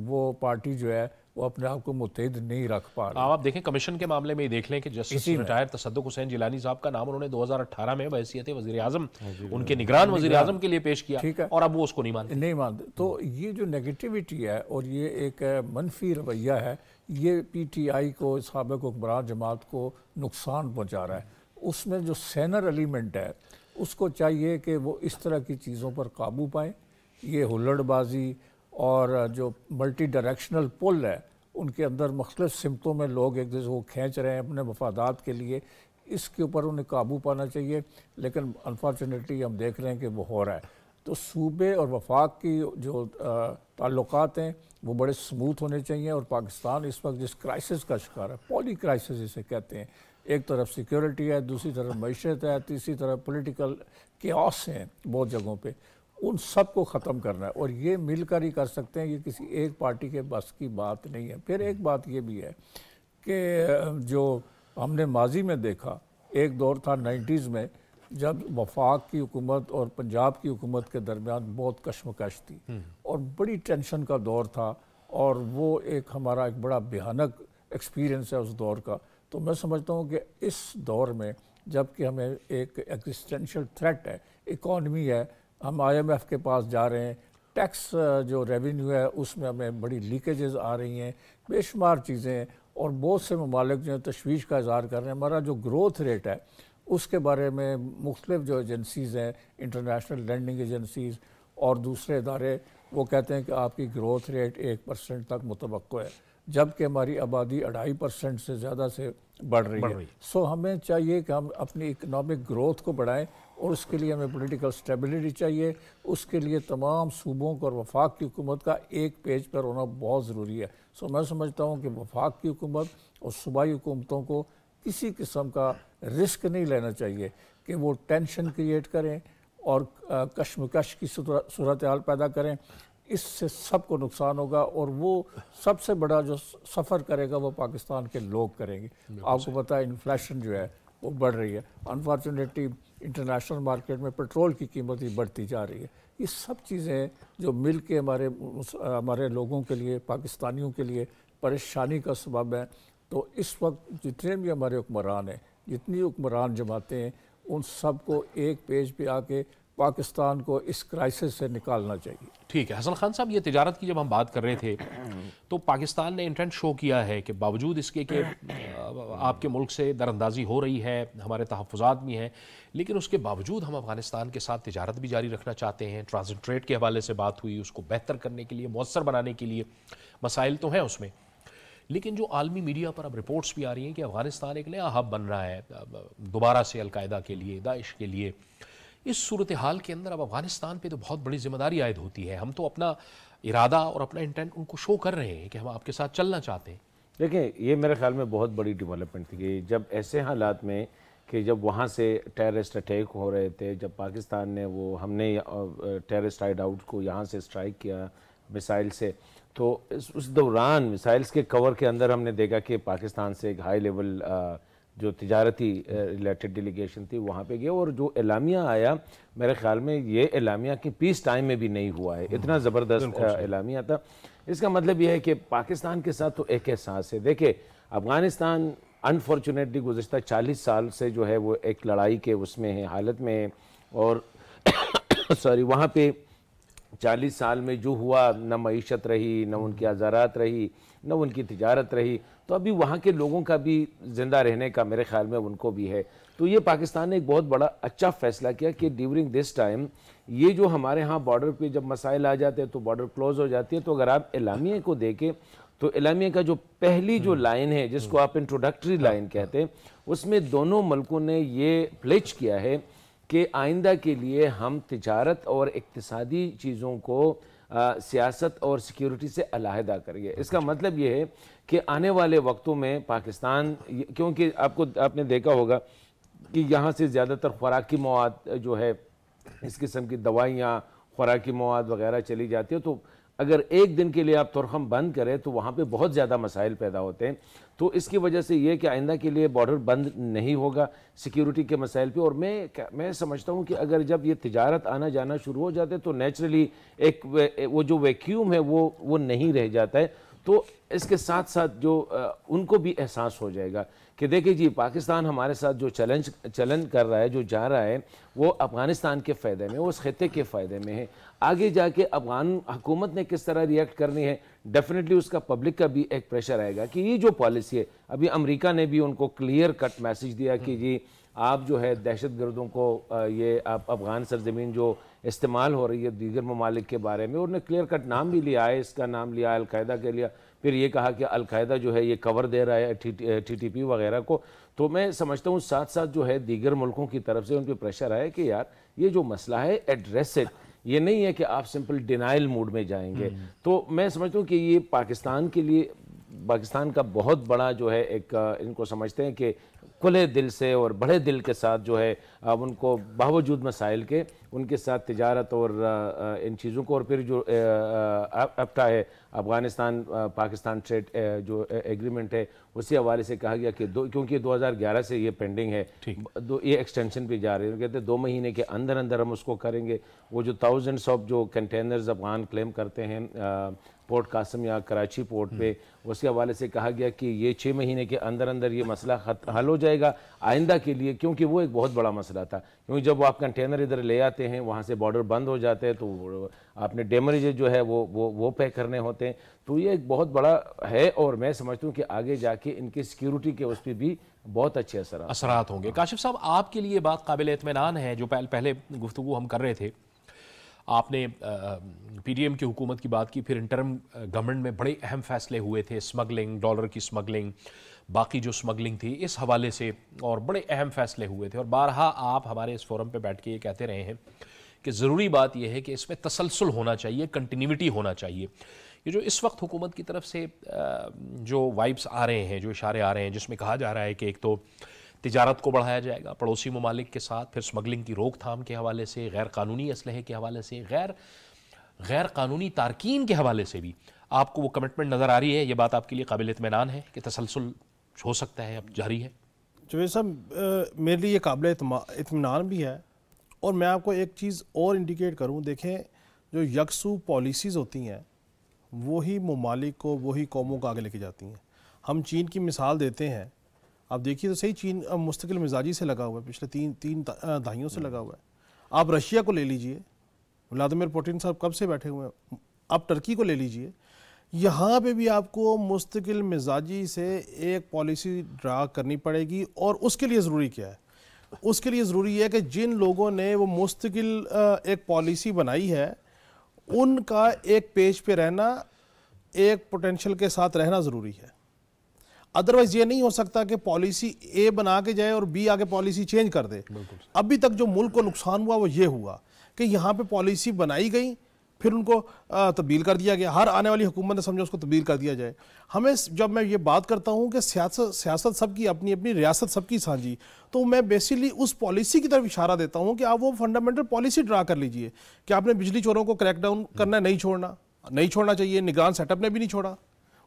وہ پارٹی جو ہے وہ اپنے آپ کو متحد نہیں رکھ پا رہی.
آپ دیکھیں کمیشن کے معاملے میں ہی دیکھ لیں کہ جسٹس ریٹائر تصدق حسین جیلانی صاحب کا نام انہوں نے 2018 میں بحیثیت وزیر اعظم ان کے نگران وزیر اعظم کے لیے پیش کیا اور اب وہ اس کو نہیں مانتے.
تو یہ جو نیگیٹیوٹی ہے اور یہ ایک منفی رویہ ہے یہ PTI کو، سابق حکمران جماعت کو نقصان پہنچا رہا ہے. اس میں جو سینر ایلیمنٹ ہے اس کو چاہیے کہ وہ اس طرح کی چیزوں پر قابو پائیں. یہ ہلڑ بازی اور جو ملٹی ڈائریکشنل پل ہے ان کے اندر مختلف سمتوں میں لوگ ایک دوسرے کو کھینچ رہے ہیں اپنے مفادات کے لیے، اس کے اوپر انہیں قابو پانا چاہیے. لیکن انفارچونیٹلی ہم دیکھ رہے ہیں کہ وہ ہو رہا ہے. تو صوبے اور وفاق کی جو تعلقات ہیں وہ بڑے سموتھ ہونے چاہیے. اور پاکستان اس وقت جس کرائسس کا شکار ہے، پولی کرائسس اسے کہتے ہیں، ایک طرف سیکیورٹی ہے، دوسری طرف معیشت ہے، تیسری طرف پولیٹیکل کیوس ہیں بہت جگہوں پہ، ان سب کو ختم کرنا ہے اور یہ مل کر ہی کر سکتے ہیں. یہ کسی ایک پارٹی کے بس کی بات نہیں ہے. پھر ایک بات یہ بھی ہے کہ جو ہم نے ماضی میں دیکھا، ایک دور تھا 90s میں جب وفاق کی حکومت اور پنجاب کی حکومت کے درمیان بہت کشمکش تھی اور بڑی ٹینشن کا دور تھا، اور وہ ایک ہمارا ایک بڑا بھیانک ایکسپیرینس ہے اس دور کا. تو میں سمجھتا ہوں کہ اس دور میں جب کہ ہمیں ایک ایگزسٹینشل تھریٹ ہے، اکانومی ہے، ہم IMF کے پاس جا رہے ہیں، ٹیکس جو ریونیو ہے اس میں ہمیں بڑی لیکیجز آ رہی ہیں، بے شمار چیزیں ہیں، اور بہت سے ممالک جو ہیں تشویش کا اظہار کر رہے ہیں. ہمارا جو گروتھ ریٹ ہے اس کے بارے میں مختلف جو ایجنسیز ہیں، انٹرنیشنل لینڈنگ ایجنسیز اور دوسرے ادارے، وہ کہتے ہیں کہ آپ کی گروتھ ریٹ 1% تک متوقع ہے، جبکہ ہماری آبادی 2.5% سے زیادہ سے بڑھ رہی ہے. سو ہمیں چاہیے کہ ہم اپنی اکنامک گروتھ کو بڑھائیں اور اس کے لیے ہمیں پولیٹیکل سٹیبلٹی چاہیے. اس کے لیے تمام صوبوں کو اور وفاق کی حکومت کا ایک پیج پر ہونا بہت ضروری ہے. سو میں سمجھتا ہوں کہ وفاق کی حکومت اور صوبائی حکومتوں کو کسی قسم کا رسک نہیں لینا چاہیے کہ وہ ٹینشن کریٹ کریں اور کشمکش کی صورتحال پیدا کریں. اس سے سب کو نقصان ہوگا اور وہ سب سے بڑا جو سفر کرے گا وہ پاکستان کے لوگ کریں گے. آپ کو پتہ ہے انفلیشن جو ہے وہ بڑھ رہی ہے. انفارچونیٹلی انٹرنیشنل مارکیٹ میں پیٹرول کی قیمت ہی بڑھتی جا رہی ہے. یہ سب چیزیں جو مل کے ہمارے لوگوں کے لیے، پاکستانیوں کے لیے پریشانی کا سبب ہے. تو اس وقت جتنے بھی ہمارے حکمران ہیں، جتنی حکمران جماعتیں ہیں، ان سب کو ایک پیج پہ آ کے پاکستان کو اس کرائسس سے نکالنا چاہیے.
ٹھیک ہے حسن خان صاحب، یہ تجارت کی جب ہم بات کر رہے تھے تو پاکستان نے انٹینٹ شو کیا ہے کہ باوجود اس کے کہ آپ کے ملک سے دراندازی ہو رہی ہے، ہمارے تحفظات بھی ہیں، لیکن اس کے باوجود ہم افغانستان کے ساتھ تجارت بھی جاری رکھنا چاہتے ہیں. ٹرانزٹ ٹریڈ کے حوالے سے بات ہوئی، اس کو بہتر کرنے کے لیے، مؤثر بنانے کے لیے مسائل تو ہیں اس میں. لیکن جو عالمی میڈیا پر اب رپورٹس بھی آ رہی ہیں کہ افغانستان ایک نیا ہب بن رہا ہے دوبارہ سے القاعدہ کے لیے، داعش کے لیے. اس صورتحال کے اندر اب افغانستان پہ تو بہت بڑی ذمہ داری عائد ہوتی ہے. ہم تو اپنا ارادہ اور اپنا انٹینٹ ان کو شو کر رہے ہیں کہ ہم آپ کے ساتھ چلنا چاہتے ہیں.
دیکھیں یہ میرے خیال میں بہت بڑی ڈیولپمنٹ تھی کہ جب ایسے حالات میں کہ جب وہاں سے ٹیررسٹ اٹیک ہو رہے تھے، جب پاکستان نے ہم نے ٹیررسٹ ہائیڈ آؤٹ کو یہاں سے اسٹرائک کیا میسائل سے، تو اس دوران میسائلز کے کور کے اندر ہم نے دیکھا کہ پاکستان سے ایک ہائی لیول جو تجارتی ریلیٹڈ ڈیلیگیشن تھی وہاں پہ گیا، اور جو اعلامیہ آیا میرے خیال میں یہ اعلامیہ کہ پیس ٹائم میں بھی نہیں ہوا ہے، اتنا زبردست اعلامیہ تھا۔ اس کا مطلب یہ ہے کہ پاکستان کے ساتھ تو ایک احساس ہے۔ دیکھیں افغانستان انفارچونیٹلی گزشتہ 40 سال سے جو ہے وہ ایک لڑائی کے اس میں ہے، حالت میں ہے، اور وہاں پہ 40 سال میں جو ہوا نہ معیشت رہی، نہ ان کی آزارات رہی، نہ ان کی تجارت رہی، تو ابھی وہاں کے لوگوں کا بھی زندہ رہنے کا میرے خیال میں ان کو بھی ہے۔ تو یہ پاکستان نے ایک بہت بڑا اچھا فیصلہ کیا کہ ڈیورنگ دس ٹائم یہ جو ہمارے ہاں بارڈر پہ جب مسائل آ جاتے ہیں تو بارڈر کلوز ہو جاتی ہے، تو اگر آپ اعلامیہ کو دیکھیں تو اعلامیہ کا جو پہلی جو لائن ہے جس کو آپ انٹروڈکٹری لائن کہتے ہیں، اس میں دونوں ملکوں نے یہ پلیج کیا ہے کہ آئندہ کے لیے ہم تجارت اور اقتصادی چیزوں کو سیاست اور سیکیورٹی سے علیحدہ کریں گے۔ اس کا مطلب یہ ہے کہ آنے والے وقتوں میں پاکستان، کیونکہ آپ نے دیکھا ہوگا کہ یہاں سے زیادہ تر خوراکی مواد جو ہے، اس قسم کی دوائیاں، خوراکی مواد وغیرہ چلی جاتی ہے، تو اگر ایک دن کے لیے آپ تورخم بند کریں تو وہاں پہ بہت زیادہ مسائل پیدا ہوتے ہیں۔ تو اس کی وجہ سے یہ کہ آئندہ کے لیے بارڈر بند نہیں ہوگا سیکیورٹی کے مسائل پہ، اور میں سمجھتا ہوں کہ اگر جب یہ تجارت آنا جانا شروع ہو جاتے تو نیچرلی ایک وہ جو ویکیوم ہے وہ نہیں رہ جاتا ہے۔ تو اس کے ساتھ ساتھ جو ان کو بھی احساس ہو جائے گا کہ دیکھیں جی پاکستان ہمارے ساتھ جو چلن کر رہا ہے، جو جا رہا ہے، وہ افغانستان کے فائدے میں، وہ اس خطے کے فائدے میں ہے۔ آگے جا کے افغان حکومت نے کس طرح ریئیکٹ کرنی ہے، ڈیفینیٹلی اس کا پبلک کا بھی ایک پریشر آئے گا کہ یہ جو پالیسی ہے، ابھی امریکہ نے بھی ان کو کلیئر کٹ میسج دیا کہ جی آپ جو ہے دہشت گردوں کو یہ آپ افغان سرزمین جو استعمال ہو رہی ہے دیگر ممالک کے بارے میں، اور انہوں نے کلیئر کٹ نام بھی لیا ہے، اس کا نام لیا القاعدہ کے لیا، پھر یہ کہا کہ القاعدہ جو ہے یہ کور دے رہا ہے ٹی ٹی پی وغیرہ کو۔ تو میں سمجھتا ہوں ساتھ ساتھ جو ہے دیگر ملکوں کی طرف سے ان پہ پریشر آئے کہ یار یہ جو مسئلہ ہے ایڈریس اٹ، یہ نہیں ہے کہ آپ سمپل ڈینائل موڈ میں جائیں گے۔ تو میں سمجھتا ہوں کہ یہ پاکستان کے لیے، پاکستان کا بہت بڑا جو ہے ایک ان کو سمجھتے ہیں کہ کھلے دل سے اور بڑے دل کے ساتھ جو ہے اب ان کو باوجود مسائل کے ان کے ساتھ تجارت اور ان چیزوں کو، اور پھر جو اپٹا ہے افغانستان پاکستان ٹریڈ جو ایگریمنٹ ہے اسی حوالے سے کہا گیا کہ کیونکہ 2011 سے یہ پینڈنگ ہے، یہ ایکسٹینشن پہ جا رہے ہیں، کہتے ہیں 2 مہینے کے اندر اندر ہم اس کو کریں گے۔ وہ جو تھاؤزنڈس آف جو کنٹینرز افغان کلیم کرتے ہیں پورٹ قاسم یا کراچی پورٹ پہ، اس کے حوالے سے کہا گیا کہ یہ 6 مہینے کے اندر اندر یہ مسئلہ حل ہو جائے گا آئندہ کے لیے، کیونکہ وہ ایک بہت بڑا مسئلہ تھا، کیونکہ جب وہ آپ کنٹینر ادھر لے آتے ہیں وہاں سے بارڈر بند ہو جاتے ہیں تو آپ نے ڈیمریج جو ہے وہ پے کرنے ہوتے ہیں۔ تو یہ ایک بہت بڑا ہے، اور میں سمجھتا ہوں کہ آگے جا کے ان کی سیکیورٹی کے اس پہ بھی بہت اچھے اثرات
ہوں گے۔ کاشف صاحب آپ کے لیے بات قابل اطمینان ہے، جو پہلے گفتگو ہم کر رہے تھے، آپ نے پی ڈی ایم کی حکومت کی بات کی، پھر انٹرم گورنمنٹ میں بڑے اہم فیصلے ہوئے تھے، سمگلنگ، ڈالر کی سمگلنگ، باقی جو سمگلنگ تھی اس حوالے سے، اور بڑے اہم فیصلے ہوئے تھے، اور بارہا آپ ہمارے اس فورم پہ بیٹھ کے یہ کہتے رہے ہیں کہ ضروری بات یہ ہے کہ اس میں تسلسل ہونا چاہیے، کنٹینیوٹی ہونا چاہیے۔ یہ جو اس وقت حکومت کی طرف سے جو وائبس آ رہے ہیں، جو اشارے آ رہے ہیں، جس میں کہا جا رہا ہے کہ ایک تو تجارت کو بڑھایا جائے گا پڑوسی ممالک کے ساتھ، پھر سمگلنگ کی روک تھام کے حوالے سے، غیر قانونی اسلحے کے حوالے سے، غیر قانونی تارکین کے حوالے سے بھی آپ کو وہ کمٹمنٹ نظر آ رہی ہے؟ یہ بات آپ کے لیے قابل اطمینان ہے کہ تسلسل ہو سکتا ہے، اب جاری ہے؟
جوید صاحب میرے لیے یہ قابل اطمینان بھی ہے، اور میں آپ کو ایک چیز اور انڈیکیٹ کروں، دیکھیں جو یکسو پالیسیز ہوتی ہیں وہی ممالک کو، وہی قوموں کو آگے لے کے جاتی ہیں۔ ہم چین کی مثال دیتے ہیں، آپ دیکھیے تو صحیح، چین مستقل مزاجی سے لگا ہوا ہے، پچھلے تین دہائیوں سے لگا ہوا ہے۔ آپ رشیا کو لے لیجئے، ولادیمیر پوٹن صاحب کب سے بیٹھے ہوئے ہیں، آپ ٹرکی کو لے لیجئے، یہاں پہ بھی آپ کو مستقل مزاجی سے ایک پالیسی ڈرا کرنی پڑے گی، اور اس کے لیے ضروری کیا ہے؟ اس کے لیے ضروری ہے کہ جن لوگوں نے وہ مستقل ایک پالیسی بنائی ہے ان کا ایک پیج پہ رہنا، ایک پوٹینشل کے ساتھ رہنا ضروری ہے۔ ادروائز یہ نہیں ہو سکتا کہ پالیسی اے بنا کے جائے اور بی آگے پالیسی چینج کر دے۔ ابھی تک جو ملک کو نقصان ہوا وہ یہ ہوا کہ یہاں پہ پالیسی بنائی گئی، پھر ان کو تبدیل کر دیا گیا. ہر آنے والی حکومت نے سمجھا اس کو تبدیل کر دیا جائے. ہمیں جب میں یہ بات کرتا ہوں کہ سیاست سب کی اپنی اپنی، ریاست سب کی سانجھی، تو میں بیسیکلی اس پالیسی کی طرف اشارہ دیتا ہوں کہ آپ وہ فنڈامنٹل پالیسی ڈرا کر لیجئے کہ آپ نے بجلی چوروں کو کریک ڈاؤن کرنا نہیں چھوڑنا چاہیے. نگران سیٹ اپ نے بھی نہیں چھوڑا،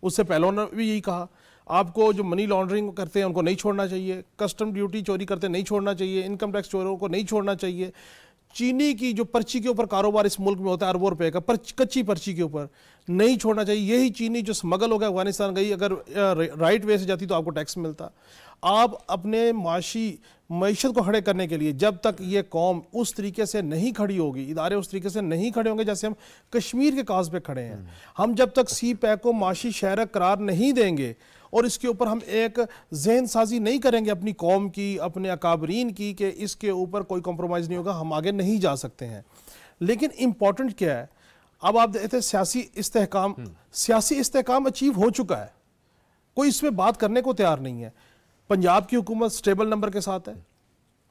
اس سے پہلے انہوں نے بھی یہی کہا. آپ کو جو منی لانڈرنگ کرتے ہیں ان کو نہیں چھوڑنا چاہیے، کسٹم ڈیوٹی چوری کرتے نہیں چھوڑنا چاہیے، انکم ٹیکس چوروں کو نہیں چھوڑنا چاہیے. چینی کی جو پرچی کے اوپر کاروبار اس ملک میں ہوتا ہے اربوں روپے کا، کچی پرچی کے اوپر نہیں چھوڑنا چاہیے. یہی چینی جو سمگل ہو گیا افغانستان گئی، اگر رائٹ وے سے جاتی تو آپ کو ٹیکس ملتا. آپ اپنے معیشت کو کھڑے کرنے کے لیے جب تک یہ قوم اس طریقے سے نہیں کھڑی ہوگی، ادارے اس طریقے سے نہیں کھڑے ہوں گے جیسے ہم کشمیر کے کاز پہ کھڑے ہیں، ہم جب تک سی پیک کو معاشی شہرک قرار نہیں دیں گے اور اس کے اوپر ہم ایک ذہن سازی نہیں کریں گے اپنی قوم کی، اپنے اکابرین کی، کہ اس کے اوپر کوئی کمپرومائز نہیں ہوگا، ہم آگے نہیں جا سکتے ہیں. لیکن امپورٹنٹ کیا ہے؟ اب آپ دیکھتے ہیں سیاسی استحکام اچیو ہو چکا ہے، کوئی اس میں بات کرنے کو تیار نہیں ہے. پنجاب کی حکومت سٹیبل نمبر کے ساتھ ہے،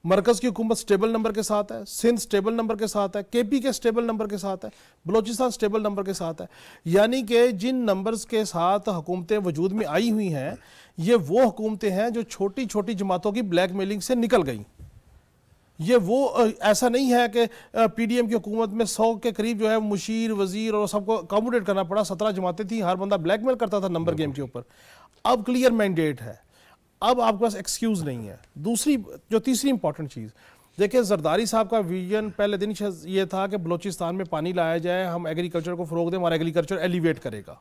مرکز کی حکومت سٹیبل نمبر کے ساتھ ہے، سندھ سٹیبل نمبر کے ساتھ ہے، کے پی کے سٹیبل نمبر کے ساتھ ہے، بلوچستان سٹیبل نمبر کے ساتھ ہے. یعنی کہ جن نمبرز کے ساتھ حکومتیں وجود میں آئی ہوئی ہیں، یہ وہ حکومتیں ہیں جو چھوٹی چھوٹی جماعتوں کی بلیک میلنگ سے نکل گئیں. یہ وہ ایسا نہیں ہے کہ پی ڈی ایم کی حکومت میں 100 کے قریب جو ہے مشیر، وزیر اور سب کو اکاموڈیٹ کرنا پڑا. 17 جماعتیں تھیں، ہر بندہ بلیک میل کرتا تھا نمبر گیم کے اوپر. اب کلیئر مینڈیٹ ہے، اب آپ کے پاس ایکسکیوز نہیں ہے. تیسری امپورٹنٹ چیز دیکھیں، زرداری صاحب کا ویژن پہلے دن یہ تھا کہ بلوچستان میں پانی لایا جائے، ہم ایگریکلچر کو فروغ دیں، ہمارا ایگریکلچر ایلیویٹ کرے گا.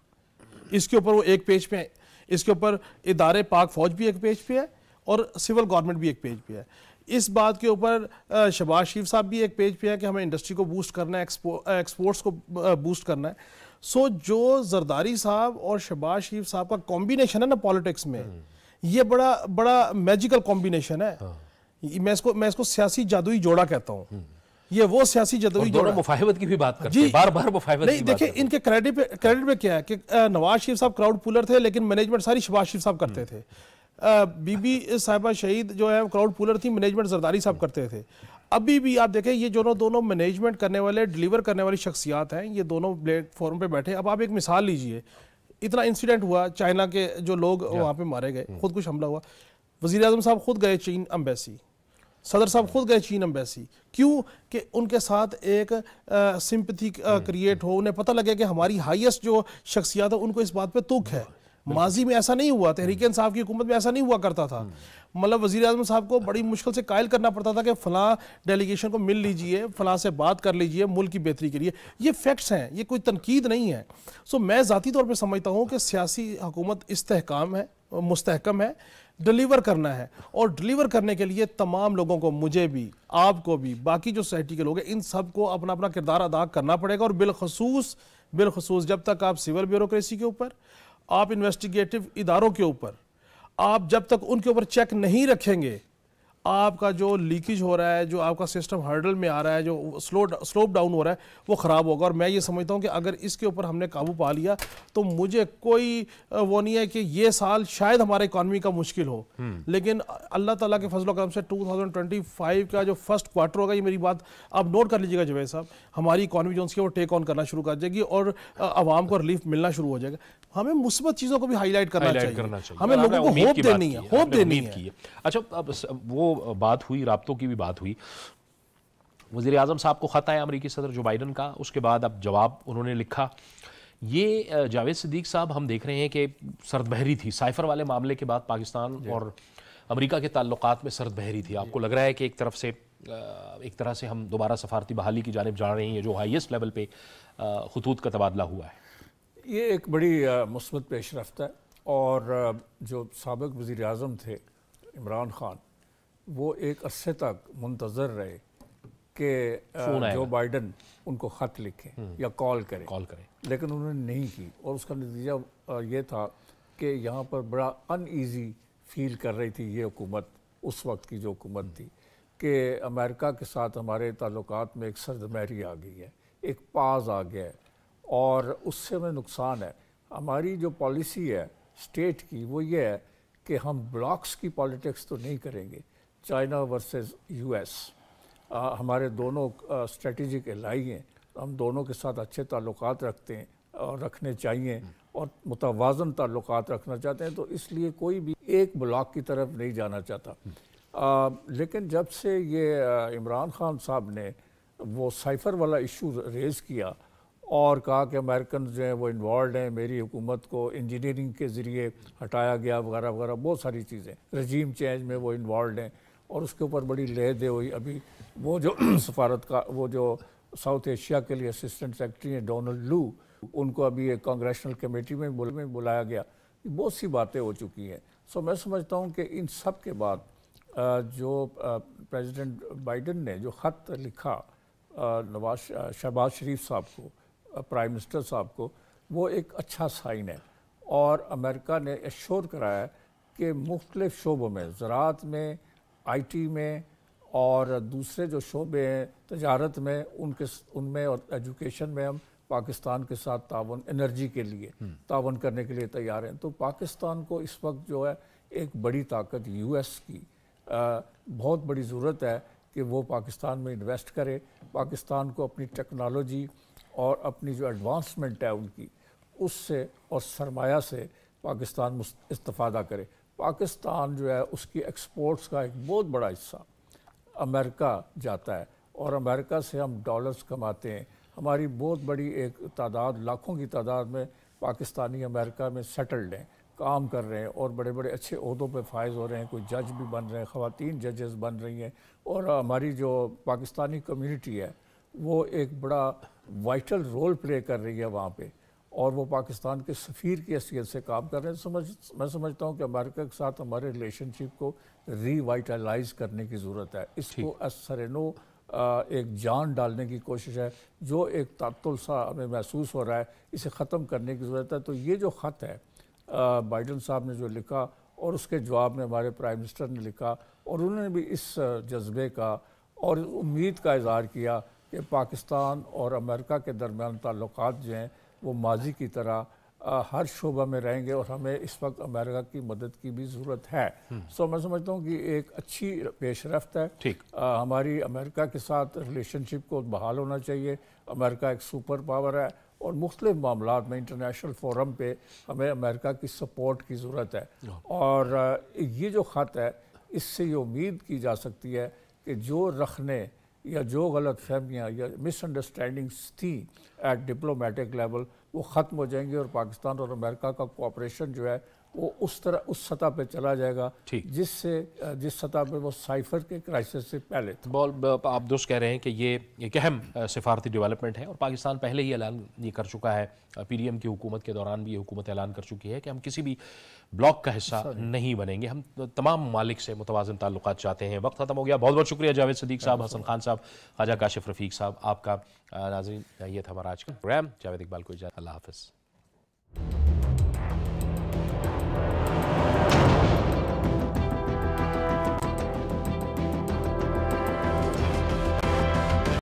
اس کے اوپر وہ ایک پیج پہ ہے، اس کے اوپر ادارے پاک فوج بھی ایک پیج پہ ہے اور سول گورنمنٹ بھی ایک پیج پہ ہے. اس بات کے اوپر شہباز شریف صاحب بھی ایک پیج پہ ہے کہ ہمیں انڈسٹری کو بوسٹ کرنا ہے، ایکسپورٹس کو بوسٹ کرنا ہے. سو جو زرداری صاحب اور شہباز شریف صاحب کا کمبینیشن ہے نا پالیٹکس میں، یہ بڑا میجیکل کمبینیشن ہے. میں اس کو سیاسی جادوئی جوڑا کہتا ہوں. یہ وہ سیاسی جادوئی جوڑا،
مفاہمت کی بھی بات کرتے ہیں، بار بار مفاہمت
نہیں. دیکھیں ان کے کریڈٹ پہ کیا ہے کہ نواز شریف صاحب کراؤڈ پولر تھے لیکن مینجمنٹ ساری شہباز شریف صاحب کرتے تھے. بی بی صاحبہ شہید جو ہے کراؤڈ پولر تھی، مینجمنٹ زرداری صاحب کرتے تھے. ابھی بھی آپ دیکھیں یہ دونوں مینجمنٹ کرنے والے، ڈیلیور کرنے والی شخصیات ہیں، یہ دونوں پلیٹ فارم پہ بیٹھے. اب آپ ایک مثال لیجئے، اتنا انسیڈنٹ ہوا، چائنا کے جو لوگ وہاں پہ مارے گئے، خود کچھ حملہ ہوا، وزیر اعظم صاحب خود گئے چین امبیسی، صدر صاحب خود گئے چین امبیسی. کیوں؟ کہ ان کے ساتھ ایک سمپتھی کریٹ ہو، انہیں پتہ لگے کہ ہماری ہائیسٹ جو شخصیات ہیں ان کو اس بات پہ توق ہے. ماضی میں ایسا نہیں ہوا، تحریک انصاف کی حکومت میں ایسا نہیں ہوا کرتا تھا. مطلب وزیر اعظم صاحب کو بڑی مشکل سے قائل کرنا پڑتا تھا کہ فلاں ڈیلیگیشن کو مل لیجئے، فلاں سے بات کر لیجئے ملک کی بہتری کے لیے. یہ فیکٹس ہیں، یہ کوئی تنقید نہیں ہے. سو میں ذاتی طور پہ سمجھتا ہوں کہ سیاسی حکومت مستحکم ہے، ڈیلیور کرنا ہے، اور ڈیلیور کرنے کے لیے تمام لوگوں کو، مجھے بھی، آپ کو بھی، باقی جو سوسائٹی کے لوگ ہیں، ان سب کو اپنا اپنا کردار ادا کرنا پڑے گا. اور بالخصوص جب تک آپ سول بیوروکریسی کے اوپر، آپ انویسٹیگیٹو اداروں کے اوپر، آپ جب تک ان کے اوپر چیک نہیں رکھیں گے، آپ کا جو لیکیج ہو رہا ہے، جو آپ کا سسٹم ہرڈل میں آ رہا ہے، جو سلوپ ڈاؤن ہو رہا ہے، وہ خراب ہوگا. اور میں یہ سمجھتا ہوں کہ اگر اس کے اوپر ہم نے قابو پا لیا تو مجھے کوئی وہ نہیں ہے کہ یہ سال شاید ہمارے اکانومی کا مشکل ہو، لیکن اللہ تعالیٰ کے فضل و کرم سے 2025 کا جو فرسٹ کوارٹر ہوگا، یہ میری بات آپ نوٹ کر لیجیے گا جوید صاحب، ہماری اکانومی جو اس کے وہ ٹیک آن کرنا شروع کر جائے گی اور عوام کو ریلیف ملنا شروع ہو جائے گا. ہمیں مثبت چیزوں کو بھی ہائی لائٹ کرنا چاہیے، ہمیں لوگوں کو ہوپ دینی ہے.
اچھا، اب وہ بات ہوئی، رابطوں کی بھی بات ہوئی. وزیر اعظم صاحب کو خط آیا امریکی صدر جو بائیڈن کا، اس کے بعد اب جواب انہوں نے لکھا. یہ جاوید صدیق صاحب، ہم دیکھ رہے ہیں کہ سرد بحری تھی سائفر والے معاملے کے بعد پاکستان اور امریکہ کے تعلقات میں سرد بحری تھی. آپ کو لگ رہا ہے کہ ایک طرح سے ہم دوبارہ سفارتی بحالی کی جانب جا رہے ہیں، جو ہائیسٹ لیول پہ خطوط کا تبادلہ ہوا ہے؟
یہ ایک بڑی مثبت پیش رفت ہے. اور جو سابق وزیر اعظم تھے عمران خان، وہ ایک عرصے تک منتظر رہے کہ جو بائیڈن ان کو خط لکھے یا کال کرے، لیکن انہوں نے نہیں کی. اور اس کا نتیجہ یہ تھا کہ یہاں پر بڑا ان ایزی فیل کر رہی تھی یہ حکومت، اس وقت کی جو حکومت تھی، کہ امریکہ کے ساتھ ہمارے تعلقات میں ایک سرد مہری آ گئی ہے، ایک پاز آ گیا ہے، اور اس سے ہمیں نقصان ہے. ہماری جو پالیسی ہے اسٹیٹ کی، وہ یہ ہے کہ ہم بلاکس کی پالیٹکس تو نہیں کریں گے. چائنا ورسز یو ایس، ہمارے دونوں اسٹریٹجک الائی ہیں، ہم دونوں کے ساتھ اچھے تعلقات رکھتے ہیں اور رکھنے چاہیے اور متوازن تعلقات رکھنا چاہتے ہیں، تو اس لیے کوئی بھی ایک بلاک کی طرف نہیں جانا چاہتا۔ لیکن جب سے یہ عمران خان صاحب نے وہ سائفر والا ایشو ریز کیا اور کہا کہ امریکنز جو ہیں وہ انوالوڈ ہیں، میری حکومت کو انجینئرنگ کے ذریعے ہٹایا گیا وغیرہ وغیرہ، بہت ساری چیزیں، رجیم چینج میں وہ انوالوڈ ہیں، اور اس کے اوپر بڑی لے دے ہوئی۔ ابھی وہ جو سفارت کا وہ جو ساؤتھ ایشیا کے لیے اسسٹنٹ سیکرٹری ہیں ڈونلڈ لو، ان کو ابھی ایک کانگریشنل کمیٹی میں بلایا گیا، بہت سی باتیں ہو چکی ہیں۔ سو میں سمجھتا ہوں کہ ان سب کے بعد جو پریزیڈنٹ بائیڈن نے جو خط لکھا شہباز شریف صاحب کو، پرائم منسٹر صاحب کو، وہ ایک اچھا سائن ہے، اور امریکہ نے ایشور کرایا ہے کہ مختلف شعبوں میں، زراعت میں، آئی ٹی میں، اور دوسرے جو شعبے ہیں تجارت میں، ان میں اور ایجوکیشن میں ہم پاکستان کے ساتھ تعاون، انرجی کے لیے تعاون کرنے کے لیے تیار ہیں۔ تو پاکستان کو اس وقت جو ہے ایک بڑی طاقت یو ایس کی بہت بڑی ضرورت ہے کہ وہ پاکستان میں انویسٹ کرے، پاکستان کو اپنی ٹیکنالوجی اور اپنی جو ایڈوانسمنٹ ہے ان کی، اس سے اور سرمایہ سے پاکستان استفادہ کرے۔ پاکستان جو ہے اس کی ایکسپورٹس کا ایک بہت بڑا حصہ امریکہ جاتا ہے، اور امریکہ سے ہم ڈالرز کماتے ہیں۔ ہماری بہت بڑی ایک تعداد، لاکھوں کی تعداد میں پاکستانی امریکہ میں سیٹلڈ ہیں، کام کر رہے ہیں، اور بڑے بڑے اچھے عہدوں پہ فائز ہو رہے ہیں، کوئی جج بھی بن رہے ہیں، خواتین ججز بن رہی ہیں، اور ہماری جو پاکستانی کمیونٹی ہے وہ ایک بڑا وائٹل رول پلے کر رہی ہے وہاں پہ، اور وہ پاکستان کے سفیر کی حیثیت سے کام کر رہے ہیں۔ میں سمجھتا ہوں کہ امریکہ کے ساتھ ہمارے ریلیشن شپ کو ری وائٹلائز کرنے کی ضرورت ہے، اس کو سرنو ایک جان ڈالنے کی کوشش ہے، جو ایک تعطل سا ہمیں محسوس ہو رہا ہے، اسے ختم کرنے کی ضرورت ہے۔ تو یہ جو خط ہے بائیڈن صاحب نے جو لکھا، اور اس کے جواب میں ہمارے پرائم منسٹر نے لکھا، اور انہوں نے بھی اس جذبے کا اور امید کا اظہار کیا کہ پاکستان اور امریکہ کے درمیان تعلقات جو ہیں وہ ماضی کی طرح ہر شعبہ میں رہیں گے، اور ہمیں اس وقت امریکہ کی مدد کی بھی ضرورت ہے۔ سو میں سمجھتا ہوں کہ ایک اچھی پیش رفت ہے۔ ہماری امریکہ کے ساتھ ریلیشن شپ کو بحال ہونا چاہیے۔ امریکہ ایک سپر پاور ہے، اور مختلف معاملات میں انٹرنیشنل فورم پہ ہمیں امریکہ کی سپورٹ کی ضرورت ہے، اور یہ جو خط ہے اس سے یہ امید کی جا سکتی ہے کہ جو رخنے یا جو غلط فہمیاں یا مس انڈرسٹینڈنگس تھیں ایٹ ڈپلومیٹک لیول، وہ ختم ہو جائیں گے، اور پاکستان اور امریکہ کا کوآپریشن جو ہے وہ اس سطح پہ چلا جائے گا جس سطح پہ وہ سائفر کے کرائسس سے پہلے تھا۔
آپ دوست کہہ رہے ہیں کہ یہ ایک اہم سفارتی ڈیولپمنٹ ہے، اور پاکستان پہلے ہی اعلان یہ کر چکا ہے، پی ڈی ایم کی حکومت کے دوران بھی یہ حکومت اعلان کر چکی ہے کہ ہم کسی بھی بلاک کا حصہ نہیں بنیں گے، ہم تمام ممالک سے متوازن تعلقات چاہتے ہیں۔ وقت ختم ہو گیا، بہت بہت شکریہ جاوید صدیق صاحب، حسن خان صاحب، خواجہ کاشف رفیق صاحب، آپ کا۔ ناظرین، یہ تھا ہمارا آج کا پروگرام۔ جاوید اقبال کو اجازت، اللہ حافظ۔